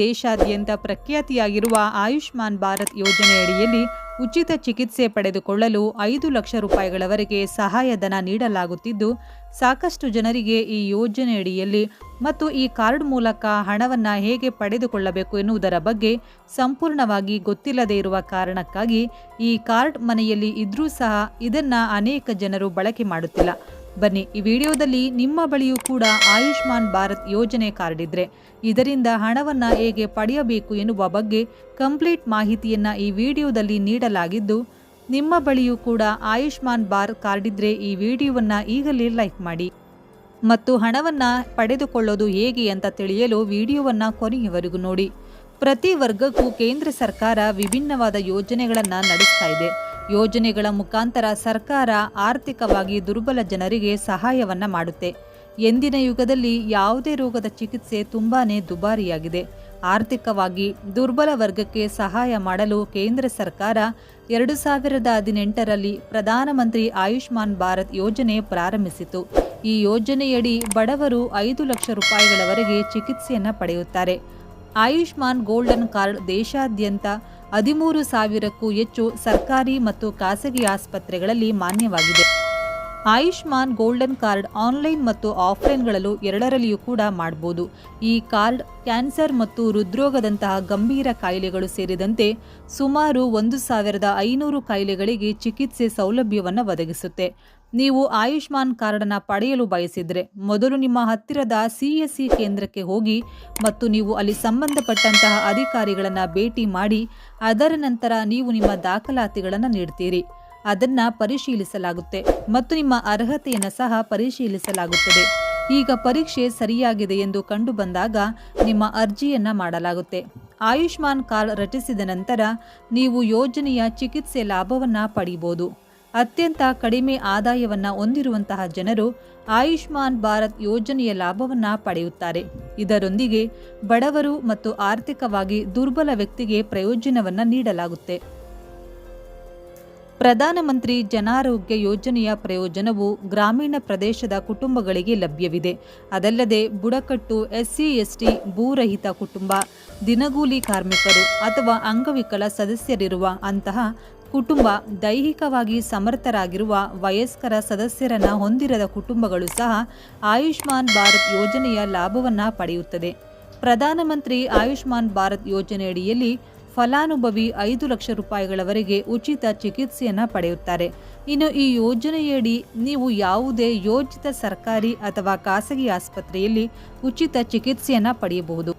ದೇಶಾದ್ಯಂತ ಪ್ರಖ್ಯಾತಿಯಾಗಿರುವ ಆಯುಷ್ಮಾನ್ ಭಾರತ್ ಯೋಜನೆಯಡಿಯಲ್ಲಿ ಉಚಿತ ಚಿಕಿತ್ಸೆ ಪಡೆದುಕೊಳ್ಳಲು 5 ಲಕ್ಷ ರೂಪಾಯಿಗಳವರೆಗೆ ಸಹಾಯಧನ ನೀಡಲಾಗುತ್ತಿದ್ದು, ಸಾಕಷ್ಟು ಜನರಿಗೆ ಈ ಯೋಜನೆಯಡಿಯಲ್ಲಿ ಮತ್ತು ಈ ಕಾರ್ಡ್ ಮೂಲಕ ಹಣವನ್ನು ಹೇಗೆ ಪಡೆದುಕೊಳ್ಳಬೇಕು ಎನ್ನುವುದರ ಬಗ್ಗೆ ಸಂಪೂರ್ಣವಾಗಿ ಗೊತ್ತಿಲ್ಲದೇ ಇರುವ ಕಾರಣಕ್ಕಾಗಿ ಈ ಕಾರ್ಡ್ ಮನೆಯಲ್ಲಿ ಇದ್ರೂ ಸಹ ಇದನ್ನು ಅನೇಕ ಜನರು ಬಳಕೆ ಮಾಡುತ್ತಿಲ್ಲ. ಬನ್ನಿ, ಈ ವಿಡಿಯೋದಲ್ಲಿ ನಿಮ್ಮ ಬಳಿಯೂ ಕೂಡ ಆಯುಷ್ಮಾನ್ ಭಾರತ್ ಯೋಜನೆ ಕಾರ್ಡ್ ಇದ್ರೆ ಇದರಿಂದ ಹಣವನ್ನು ಹೇಗೆ ಪಡೆಯಬೇಕು ಎನ್ನುವ ಬಗ್ಗೆ ಕಂಪ್ಲೀಟ್ ಮಾಹಿತಿಯನ್ನು ಈ ವಿಡಿಯೋದಲ್ಲಿ ನೀಡಲಾಗಿದ್ದು, ನಿಮ್ಮ ಬಳಿಯೂ ಕೂಡ ಆಯುಷ್ಮಾನ್ ಭಾರತ್ ಕಾರ್ಡ್ ಇದ್ರೆ ಈ ವಿಡಿಯೋವನ್ನು ಈಗಲೇ ಲೈಕ್ ಮಾಡಿ ಮತ್ತು ಹಣವನ್ನು ಪಡೆದುಕೊಳ್ಳೋದು ಹೇಗೆ ಅಂತ ತಿಳಿಯಲು ವಿಡಿಯೋವನ್ನು ಕೊನೆಯವರೆಗೂ ನೋಡಿ. ಪ್ರತಿ ವರ್ಗಕ್ಕೂ ಕೇಂದ್ರ ಸರ್ಕಾರ ವಿಭಿನ್ನವಾದ ಯೋಜನೆಗಳನ್ನು ನಡೆಸ್ತಾ ಇದೆ. ಯೋಜನೆಗಳ ಮುಖಾಂತರ ಸರ್ಕಾರ ಆರ್ಥಿಕವಾಗಿ ದುರ್ಬಲ ಜನರಿಗೆ ಸಹಾಯವನ್ನು ಮಾಡುತ್ತೆ. ಎಂದಿನ ಯುಗದಲ್ಲಿ ಯಾವುದೇ ರೋಗದ ಚಿಕಿತ್ಸೆ ತುಂಬಾನೇ ದುಬಾರಿಯಾಗಿದೆ. ಆರ್ಥಿಕವಾಗಿ ದುರ್ಬಲ ವರ್ಗಕ್ಕೆ ಸಹಾಯ ಮಾಡಲು ಕೇಂದ್ರ ಸರ್ಕಾರ 2018ರಲ್ಲಿ ಪ್ರಧಾನಮಂತ್ರಿ ಆಯುಷ್ಮಾನ್ ಭಾರತ್ ಯೋಜನೆ ಪ್ರಾರಂಭಿಸಿತು. ಈ ಯೋಜನೆಯಡಿ ಬಡವರು 5 ಲಕ್ಷ ರೂಪಾಯಿಗಳವರೆಗೆ ಚಿಕಿತ್ಸೆಯನ್ನು ಪಡೆಯುತ್ತಾರೆ. ಆಯುಷ್ಮಾನ್ ಗೋಲ್ಡನ್ ಕಾರ್ಡ್ ದೇಶಾದ್ಯಂತ 13,000ಕ್ಕೂ ಹೆಚ್ಚು ಸರ್ಕಾರಿ ಮತ್ತು ಖಾಸಗಿ ಆಸ್ಪತ್ರೆಗಳಲ್ಲಿ ಮಾನ್ಯವಾಗಿದೆ. ಆಯುಷ್ಮಾನ್ ಗೋಲ್ಡನ್ ಕಾರ್ಡ್ ಆನ್ಲೈನ್ ಮತ್ತು ಆಫ್ಲೈನ್ಗಳಲ್ಲೂ ಎರಡರಲ್ಲಿಯೂ ಕೂಡ ಮಾಡಬಹುದು. ಈ ಕಾರ್ಡ್ ಕ್ಯಾನ್ಸರ್ ಮತ್ತು ಹೃದ್ರೋಗದಂತಹ ಗಂಭೀರ ಕಾಯಿಲೆಗಳು ಸೇರಿದಂತೆ ಸುಮಾರು 1,500 ಕಾಯಿಲೆಗಳಿಗೆ ಚಿಕಿತ್ಸೆ ಸೌಲಭ್ಯವನ್ನು ಒದಗಿಸುತ್ತೆ. ನೀವು ಆಯುಷ್ಮಾನ್ ಕಾರ್ಡನ್ನು ಪಡೆಯಲು ಬಯಸಿದರೆ ಮೊದಲು ನಿಮ್ಮ ಹತ್ತಿರದ CSC ಕೇಂದ್ರಕ್ಕೆ ಹೋಗಿ ಮತ್ತು ನೀವು ಅಲ್ಲಿ ಸಂಬಂಧಪಟ್ಟಂತಹ ಅಧಿಕಾರಿಗಳನ್ನು ಭೇಟಿ ಮಾಡಿ ಅದರ ನಂತರ ನೀವು ನಿಮ್ಮ ದಾಖಲಾತಿಗಳನ್ನು ನೀಡ್ತೀರಿ. ಅದನ್ನು ಪರಿಶೀಲಿಸಲಾಗುತ್ತೆ ಮತ್ತು ನಿಮ್ಮ ಅರ್ಹತೆಯನ್ನು ಸಹ ಪರಿಶೀಲಿಸಲಾಗುತ್ತದೆ. ಈಗ ಪರೀಕ್ಷೆ ಸರಿಯಾಗಿದೆ ಎಂದು ಕಂಡು ಬಂದಾಗ ನಿಮ್ಮ ಅರ್ಜಿಯನ್ನು ಮಾಡಲಾಗುತ್ತೆ. ಆಯುಷ್ಮಾನ್ ಕಾರ್ಡ್ ರಚಿಸಿದ ನಂತರ ನೀವು ಯೋಜನೆಯ ಚಿಕಿತ್ಸೆ ಲಾಭವನ್ನು ಪಡೆಯಬಹುದು. ಅತ್ಯಂತ ಕಡಿಮೆ ಆದಾಯವನ್ನು ಹೊಂದಿರುವಂತಹ ಜನರು ಆಯುಷ್ಮಾನ್ ಭಾರತ್ ಯೋಜನೆಯ ಲಾಭವನ್ನು ಪಡೆಯುತ್ತಾರೆ. ಇದರೊಂದಿಗೆ ಬಡವರು ಮತ್ತು ಆರ್ಥಿಕವಾಗಿ ದುರ್ಬಲ ವ್ಯಕ್ತಿಗೆ ಪ್ರಯೋಜನವನ್ನು ನೀಡಲಾಗುತ್ತೆ. ಪ್ರಧಾನಮಂತ್ರಿ ಜನಾರೋಗ್ಯ ಯೋಜನೆಯ ಪ್ರಯೋಜನವು ಗ್ರಾಮೀಣ ಪ್ರದೇಶದ ಕುಟುಂಬಗಳಿಗೆ ಲಭ್ಯವಿದೆ. ಅದಲ್ಲದೆ ಬುಡಕಟ್ಟು, SC/ST, ಭೂರಹಿತ ಕುಟುಂಬ, ದಿನಗೂಲಿ ಕಾರ್ಮಿಕರು ಅಥವಾ ಅಂಗವಿಕಲ ಸದಸ್ಯರಿರುವ ಅಂತಹ ಕುಟುಂಬ, ದೈಹಿಕವಾಗಿ ಸಮರ್ಥರಾಗಿರುವ ವಯಸ್ಕರ ಸದಸ್ಯರನ್ನು ಹೊಂದಿರದ ಕುಟುಂಬಗಳು ಸಹ ಆಯುಷ್ಮಾನ್ ಭಾರತ್ ಯೋಜನೆಯ ಲಾಭವನ್ನು ಪಡೆಯುತ್ತದೆ. ಪ್ರಧಾನಮಂತ್ರಿ ಆಯುಷ್ಮಾನ್ ಭಾರತ್ ಯೋಜನೆಯಡಿಯಲ್ಲಿ ಫಲಾನುಭವಿ 5 ಲಕ್ಷ ರೂಪಾಯಿಗಳವರೆಗೆ ಉಚಿತ ಚಿಕಿತ್ಸೆಯನ್ನು ಪಡೆಯುತ್ತಾರೆ. ಇನ್ನು ಈ ಯೋಜನೆಯಡಿ ನೀವು ಯಾವುದೇ ಯೋಜಿತ ಸರ್ಕಾರಿ ಅಥವಾ ಖಾಸಗಿ ಆಸ್ಪತ್ರೆಯಲ್ಲಿ ಉಚಿತ ಚಿಕಿತ್ಸೆಯನ್ನು ಪಡೆಯಬಹುದು.